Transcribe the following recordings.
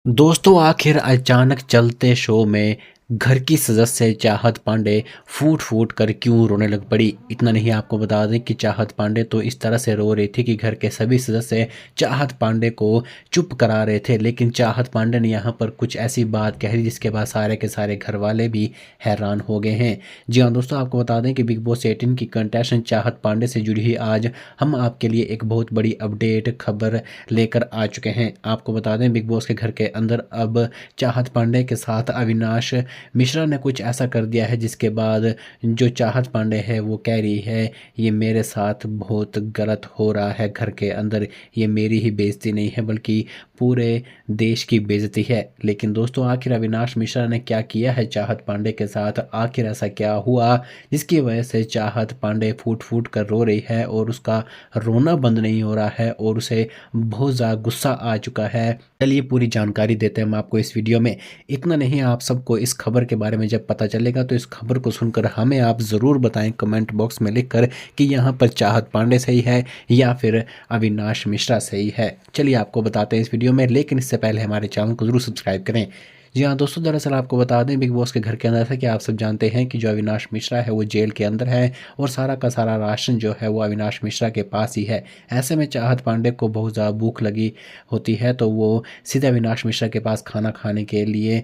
दोस्तों आखिर अचानक चलते शो में घर की सदस्य चाहत पांडे फूट फूट कर क्यों रोने लग पड़ी। इतना नहीं आपको बता दें कि चाहत पांडे तो इस तरह से रो रही थी कि घर के सभी सदस्य चाहत पांडे को चुप करा रहे थे, लेकिन चाहत पांडे ने यहाँ पर कुछ ऐसी बात कह दी जिसके बाद सारे के सारे घर वाले भी हैरान हो गए हैं। जी हाँ दोस्तों, आपको बता दें कि बिग बॉस 18 की कंटेस्टेंट चाहत पांडे से जुड़ी हुई आज हम आपके लिए एक बहुत बड़ी अपडेट खबर लेकर आ चुके हैं। आपको बता दें बिग बॉस के घर के अंदर अब चाहत पांडे के साथ अविनाश मिश्रा ने कुछ ऐसा कर दिया है जिसके बाद जो चाहत पांडे है वो कह रही है ये मेरे साथ बहुत गलत हो रहा है घर के अंदर, ये मेरी ही बेइज्जती नहीं है बल्कि पूरे देश की बेइज्जती है। लेकिन दोस्तों आखिर अविनाश मिश्रा ने क्या किया है चाहत पांडे के साथ, आखिर ऐसा क्या हुआ जिसकी वजह से चाहत पांडे फूट फूट कर रो रही है और उसका रोना बंद नहीं हो रहा है और उसे बहुत ज़्यादा गुस्सा आ चुका है। चलिए पूरी जानकारी देते हैं हम आपको इस वीडियो में। इतना नहीं, आप सबको इस खबर के बारे में जब पता चलेगा तो इस खबर को सुनकर हमें आप ज़रूर बताएं कमेंट बॉक्स में लिखकर कि यहाँ पर चाहत पांडे सही है या फिर अविनाश मिश्रा सही है। चलिए आपको बताते हैं इस वीडियो में, लेकिन इससे पहले हमारे चैनल को ज़रूर सब्सक्राइब करें। जी हाँ दोस्तों, दरअसल आपको बता दें बिग बॉस के घर के अंदर था कि आप सब जानते हैं कि जो अविनाश मिश्रा है वो जेल के अंदर है और सारा का सारा राशन जो है वो अविनाश मिश्रा के पास ही है। ऐसे में चाहत पांडे को बहुत ज़्यादा भूख लगी होती है तो वो सीधे अविनाश मिश्रा के पास खाना खाने के लिए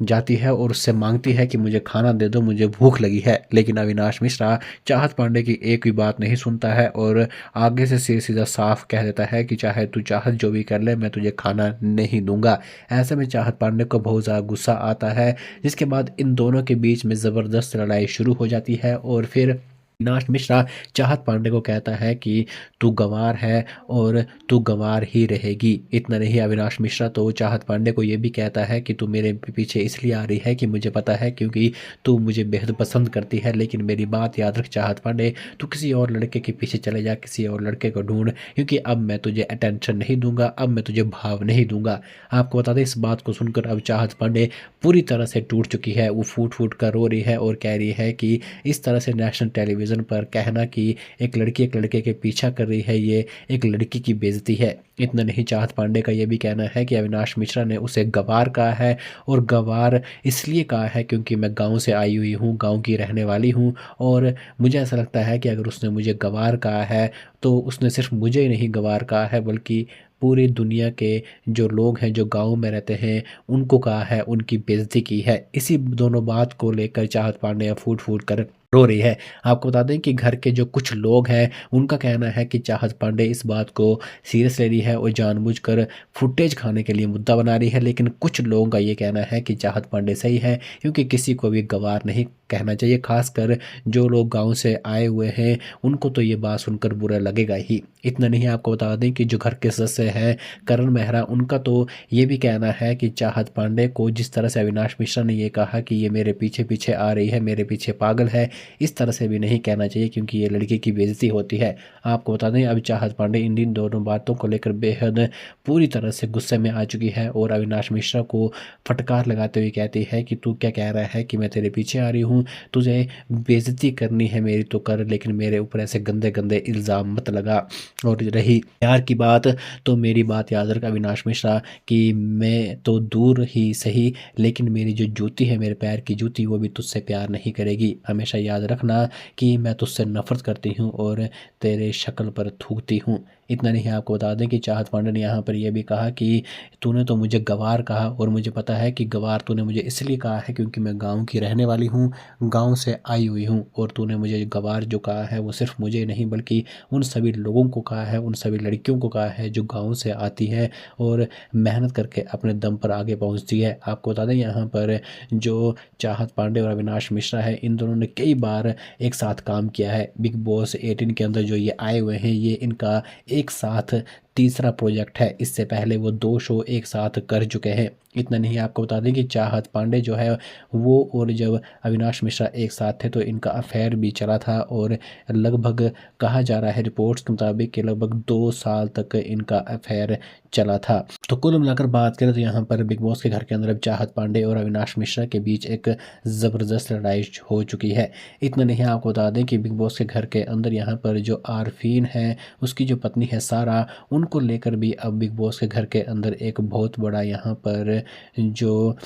जाती है और उससे मांगती है कि मुझे खाना दे दो, मुझे भूख लगी है। लेकिन अविनाश मिश्रा चाहत पांडे की एक भी बात नहीं सुनता है और आगे से सीधा साफ कह देता है कि चाहे तू चाहत जो भी कर ले मैं तुझे खाना नहीं दूंगा। ऐसे में चाहत पांडे को बहुत ज़्यादा गुस्सा आता है जिसके बाद इन दोनों के बीच में ज़बरदस्त लड़ाई शुरू हो जाती है और फिर अविनाश मिश्रा चाहत पांडे को कहता है कि तू गंवार है और तू गंवार ही रहेगी। इतना नहीं, अविनाश मिश्रा तो चाहत पांडे को ये भी कहता है कि तू मेरे पीछे इसलिए आ रही है कि मुझे पता है क्योंकि तू मुझे बेहद पसंद करती है, लेकिन मेरी बात याद रख चाहत पांडे, तू किसी और लड़के के पीछे चले जा, किसी और लड़के को ढूंढ, क्योंकि अब मैं तुझे अटेंशन नहीं दूंगा, अब मैं तुझे भाव नहीं दूंगा। आपको बता दें इस बात को सुनकर अब चाहत पांडे पूरी तरह से टूट चुकी है। वो फूट फूट कर रो रही है और कह रही है कि इस तरह से नेशनल टेलीविज़न पर कहना कि एक लड़की एक लड़के के पीछा कर रही है, ये एक लड़की की बेइज्जती है। इतना नहीं, चाहत पांडे का ये भी कहना है कि अविनाश मिश्रा ने उसे गंवार कहा है और गंवार इसलिए कहा है क्योंकि मैं गांव से आई हुई हूँ, गांव की रहने वाली हूँ और मुझे ऐसा लगता है कि अगर उसने मुझे गंवार कहा है तो उसने सिर्फ मुझे ही नहीं गंवार कहा है बल्कि पूरी दुनिया के जो लोग हैं जो गांव में रहते हैं उनको कहा है, उनकी बेइज्जती की है। इसी दोनों बात को लेकर चाहत पांडे फूट फूट कर रो रही है। आपको बता दें कि घर के जो कुछ लोग हैं उनका कहना है कि चाहत पांडे इस बात को सीरियस ले रही है और जानबूझकर फुटेज खाने के लिए मुद्दा बना रही है, लेकिन कुछ लोगों का ये कहना है कि चाहत पांडे सही है क्योंकि किसी को भी गंवार नहीं कहना चाहिए। खासकर जो लोग गांव से आए हुए हैं उनको तो ये बात सुनकर बुरा लगेगा ही। इतना नहीं, आपको बता दें कि जो घर के सदस्य हैं करण मेहरा, उनका तो ये भी कहना है कि चाहत पांडे को जिस तरह से अविनाश मिश्रा ने ये कहा कि ये मेरे पीछे पीछे आ रही है, मेरे पीछे पागल है, इस तरह से भी नहीं कहना चाहिए क्योंकि ये लड़की की बेइज्जती होती है। आपको बता दें अब चाहत पांडे इन दोनों बातों को लेकर बेहद पूरी तरह से गुस्से में आ चुकी है और अविनाश मिश्रा को फटकार लगाते हुए कहती है कि तू क्या कह रहा है कि मैं तेरे पीछे आ रही हूँ, तुझे बेइज्जती करनी है मेरी तो कर, लेकिन मेरे ऊपर ऐसे गंदे गंदे इल्ज़ाम मत लगा। और रही प्यार की बात तो मेरी बात याद रख अविनाश मिश्रा कि मैं तो दूर ही सही लेकिन मेरी जो जूती है, मेरे पैर की जूती, वो भी तुझसे प्यार नहीं करेगी। हमेशा याद रखना कि मैं तुझसे नफरत करती हूँ और तेरे शक्ल पर थूकती हूँ। इतना नहीं, आपको बता दें कि चाहत पांडे ने यहाँ पर यह भी कहा कि तूने तो मुझे गंवार कहा और मुझे पता है कि गंवार तूने मुझे इसलिए कहा है क्योंकि मैं गांव की रहने वाली हूँ, गांव से आई हुई हूँ, और तूने मुझे गंवार जो कहा है वो सिर्फ मुझे नहीं बल्कि उन सभी लोगों को कहा है, उन सभी लड़कियों को कहा है जो गांव से आती हैं और मेहनत करके अपने दम पर आगे पहुंचती है। आपको बता दें यहाँ पर जो चाहत पांडे और अविनाश मिश्रा है इन दोनों ने कई बार एक साथ काम किया है। बिग बॉस 18 के अंदर जो ये आए हुए हैं ये इनका एक साथ तीसरा प्रोजेक्ट है। इससे पहले वो 2 शो एक साथ कर चुके हैं। इतना नहीं, आपको बता दें कि चाहत पांडे जो है वो और जब अविनाश मिश्रा एक साथ थे तो इनका अफेयर भी चला था और लगभग कहा जा रहा है रिपोर्ट्स के मुताबिक कि लगभग 2 साल तक इनका अफेयर चला था। तो कुल मिलाकर बात करें तो यहाँ पर बिग बॉस के घर के अंदर अब चाहत पांडे और अविनाश मिश्रा के बीच एक ज़बरदस्त लड़ाई हो चुकी है। इतना नहीं, आपको बता दें कि बिग बॉस के घर के अंदर यहाँ पर जो आरफीन है, उसकी जो पत्नी है सारा, उनको लेकर भी अब बिग बॉस के घर के अंदर एक बहुत बड़ा यहाँ पर जो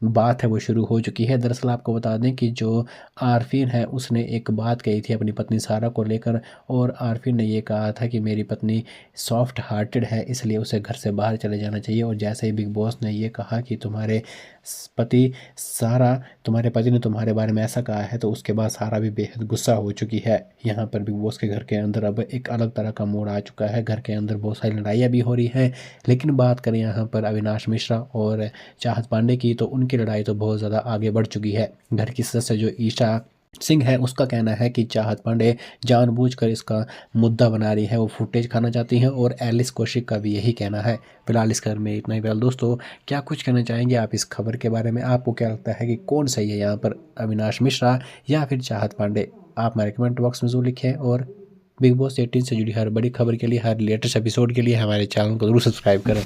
बात है वो शुरू हो चुकी है। दरअसल आपको बता दें कि जो आरफीन है उसने एक बात कही थी अपनी पत्नी सारा को लेकर, और आरफीन ने ये कहा था कि मेरी पत्नी सॉफ्ट हार्टेड है इसलिए उसे घर से बाहर चले जाना चाहिए। और जैसे ही बिग बॉस ने ये कहा कि तुम्हारे पति ने तुम्हारे बारे में ऐसा कहा है, तो उसके बाद सारा भी बेहद गुस्सा हो चुकी है। यहाँ पर बिग बॉस के घर के अंदर अब एक अलग तरह का मोड़ आ चुका है। घर के अंदर बहुत सारी लड़ाइयाँ भी हो रही हैं। लेकिन बात करें यहाँ पर अविनाश मिश्रा और चाहत पांडे की, तो उनकी लड़ाई तो बहुत ज़्यादा आगे बढ़ चुकी है। घर की सदस्य जो ईशा सिंह है उसका कहना है कि चाहत पांडे जानबूझकर इसका मुद्दा बना रही है, वो फुटेज खाना चाहती हैं, और एलिस कौशिक का भी यही कहना है। फिलहाल इस खबर में इतना ही। फिलहाल दोस्तों, क्या कुछ कहना चाहेंगे आप इस खबर के बारे में? आपको क्या लगता है कि कौन सही है यहाँ पर, अविनाश मिश्रा या फिर चाहत पांडे? आप हमारे कमेंट बॉक्स में ज़रूर लिखें, और बिग बॉस 18 से जुड़ी हर बड़ी खबर के लिए, हर लेटेस्ट एपिसोड के लिए हमारे चैनल को ज़रूर सब्सक्राइब करें।